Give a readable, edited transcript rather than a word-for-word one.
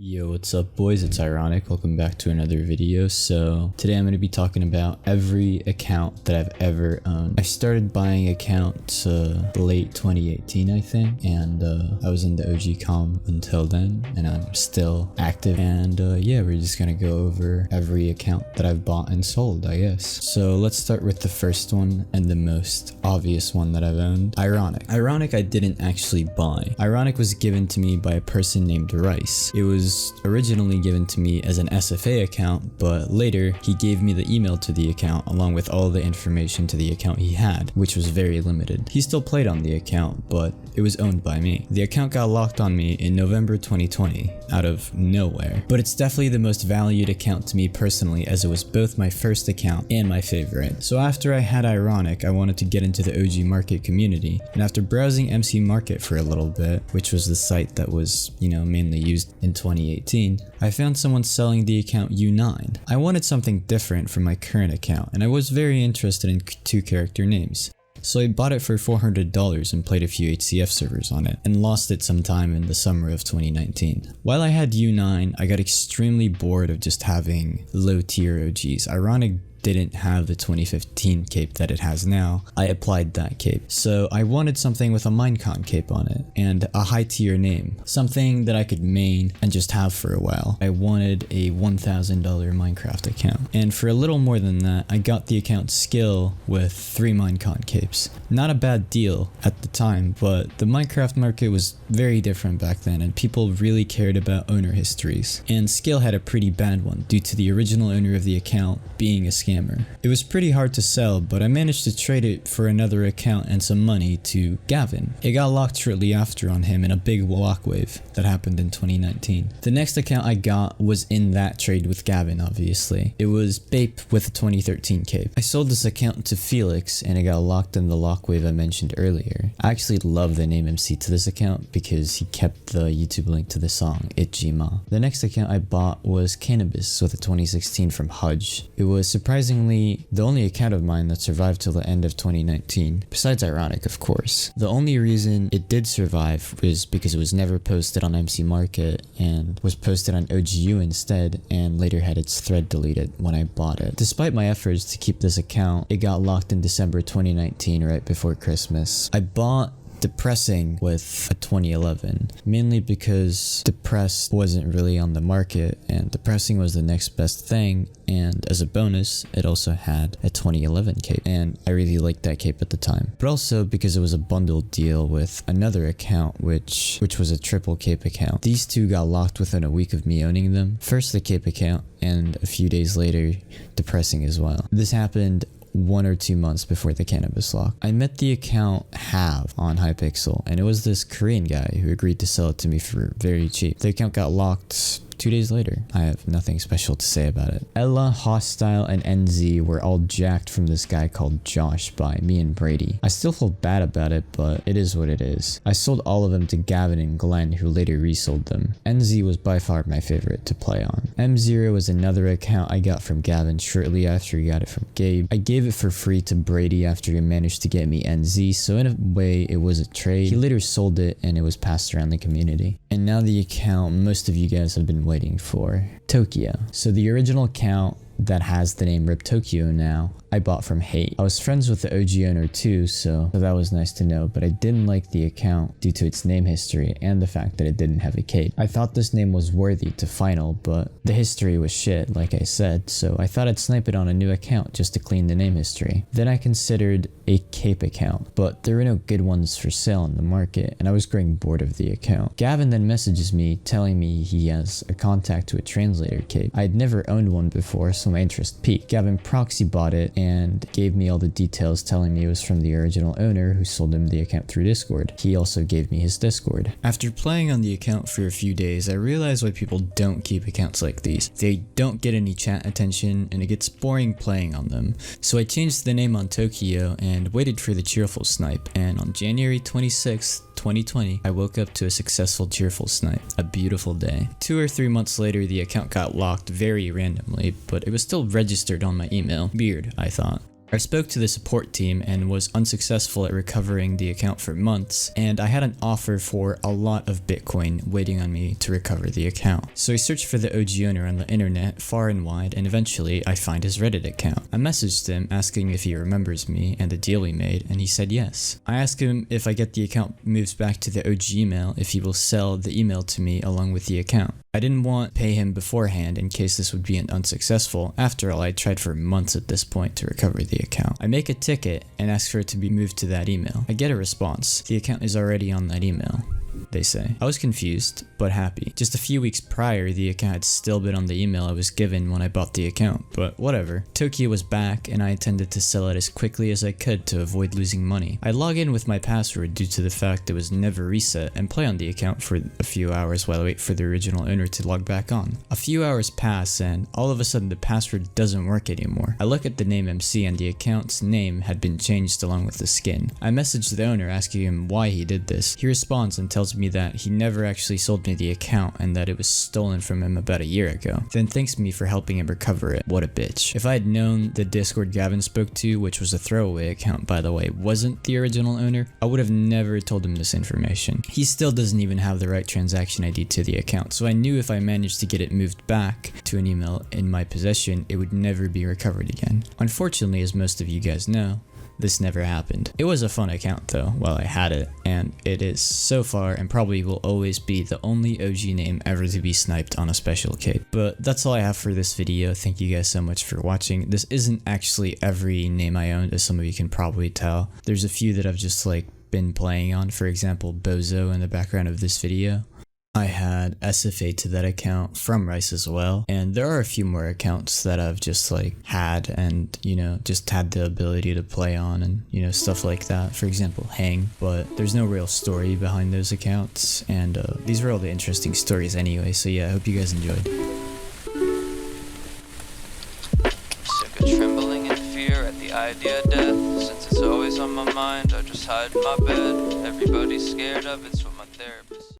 Yo, what's up boys, it's Ironic, welcome back to another video. So today I'm going to be talking about every account that I've ever owned. I started buying accounts late 2018 I think, and I was in the OG com until then, and I'm still active, and yeah, we're just going to go over every account that I've bought and sold, I guess. So let's start with the first one and the most obvious one that I've owned, Ironic. Ironic I didn't actually buy. Ironic was given to me by a person named Rice. It was originally given to me as an SFA account, but later he gave me the email to the account along with all the information to the account he had, which was very limited. He still played on the account, but it was owned by me. The account got locked on me in November 2020 out of nowhere, but it's definitely the most valued account to me personally, as it was both my first account and my favorite. So after I had Ironic, I wanted to get into the OG Market community, and after browsing MC Market for a little bit, which was the site that was, mainly used in 2018, I found someone selling the account U9. I wanted something different from my current account, and I was very interested in two character names. So I bought it for $400 and played a few HCF servers on it, and lost it sometime in the summer of 2019. While I had U9, I got extremely bored of just having low tier OGs. Ironic didn't have the 2015 cape that it has now. I applied that cape. So I wanted something with a Minecon cape on it and a high tier name, something that I could main and just have for a while. I wanted a $1,000 Minecraft account, and for a little more than that, I got the account skill with 3 Minecon capes. Not a bad deal at the time, but the Minecraft market was very different back then, and people really cared about owner histories, and skill had a pretty bad one due to the original owner of the account being a scammer. It was pretty hard to sell, but I managed to trade it for another account and some money to Gavin. It got locked shortly after on him in a big lock wave that happened in 2019. The next account I got was in that trade with Gavin, obviously. It was Bape with a 2013 cape. I sold this account to Felix and it got locked in the lock wave I mentioned earlier. I actually love the name MC to this account because he kept the YouTube link to the song Itjima. The next account I bought was Cannabis with a 2016 from Hudge. It was surprisingly the only account of mine that survived till the end of 2019, besides Ironic of course. The only reason it did survive was because it was never posted on MC Market and was posted on OGU instead, and later had its thread deleted when I bought it. Despite my efforts to keep this account, it got locked in December 2019 right before Christmas. I bought Depressing with a 2011, mainly because Depressed wasn't really on the market and Depressing was the next best thing, and as a bonus it also had a 2011 cape, and I really liked that cape at the time. But also because it was a bundled deal with another account which was a triple cape account. These two got locked within a week of me owning them. First the cape account, and a few days later Depressing as well. This happened 1 or 2 months before the cannabis lock. I met the account Have on Hypixel, and it was this Korean guy who agreed to sell it to me for very cheap. The account got locked 2 days later. I have nothing special to say about it. Ella, Hostile, and NZ were all jacked from this guy called Josh by me and Brady. I still feel bad about it, but it is what it is. I sold all of them to Gavin and Glenn, who later resold them. NZ was by far my favorite to play on. M0 was another account I got from Gavin shortly after he got it from Gabe. I gave it for free to Brady after he managed to get me NZ, so in a way it was a trade. He later sold it and it was passed around the community. And now the account most of you guys have been waiting for, Tokyo. So the original account that has the name Rip Tokyo now, I bought from Hate. I was friends with the OG owner too, so that was nice to know, but I didn't like the account due to its name history and the fact that it didn't have a cape. I thought this name was worthy to final, but the history was shit, like I said, so I thought I'd snipe it on a new account just to clean the name history. Then I considered a cape account, but there were no good ones for sale in the market, and I was growing bored of the account. Gavin then messages me telling me he has a contact to a translator cape. I had never owned one before, so my interest peaked. Gavin proxy bought it and gave me all the details, telling me it was from the original owner who sold him the account through Discord. He also gave me his Discord. After playing on the account for a few days, I realized why people don't keep accounts like these. They don't get any chat attention and it gets boring playing on them. So I changed the name on Tokyo and waited for the cheerful snipe, and on January 26th, 2020, I woke up to a successful cheerful snipe. A beautiful day. 2 or 3 months later, the account got locked very randomly, but it was still registered on my email. Weird, I thought. I spoke to the support team and was unsuccessful at recovering the account for months, and I had an offer for a lot of Bitcoin waiting on me to recover the account. So I searched for the OG owner on the internet far and wide, and eventually I find his Reddit account. I messaged him asking if he remembers me and the deal we made, and he said yes. I asked him if I get the account moves back to the OG email, if he will sell the email to me along with the account. I didn't want to pay him beforehand in case this would be unsuccessful. After all, I tried for months at this point to recover the account. I make a ticket and ask for it to be moved to that email. I get a response. The account is already on that email, they say. I was confused, but happy. Just a few weeks prior, the account had still been on the email I was given when I bought the account, but whatever. Tokyo was back, and I intended to sell it as quickly as I could to avoid losing money. I log in with my password due to the fact it was never reset and play on the account for a few hours while I wait for the original owner to log back on. A few hours pass, and all of a sudden the password doesn't work anymore. I look at the name MC, and the account's name had been changed along with the skin. I messaged the owner asking him why he did this. He responds and tells me that he never actually sold me the account and that it was stolen from him about a year ago, then thanks me for helping him recover it. What a bitch. If I had known the Discord Gavin spoke to, which was a throwaway account by the way, wasn't the original owner, I would have never told him this information. He still doesn't even have the right transaction ID to the account, so I knew if I managed to get it moved back to an email in my possession, it would never be recovered again. Unfortunately, as most of you guys know, this never happened. It was a fun account though while I had it, and it is so far and probably will always be the only OG name ever to be sniped on a special cape. But that's all I have for this video. Thank you guys so much for watching. This isn't actually every name I owned, as some of you can probably tell. There's a few that I've just been playing on, for example Bozo in the background of this video. I had SFA to that account from Rice as well, and there are a few more accounts that I've just had and just had the ability to play on and stuff like that, for example Hang, but there's no real story behind those accounts, and these were all the interesting stories anyway, so yeah, I hope you guys enjoyed. Sick of trembling in fear at the idea of death, since it's always on my mind, I just hide in my bed, everybody's scared of it's what my therapist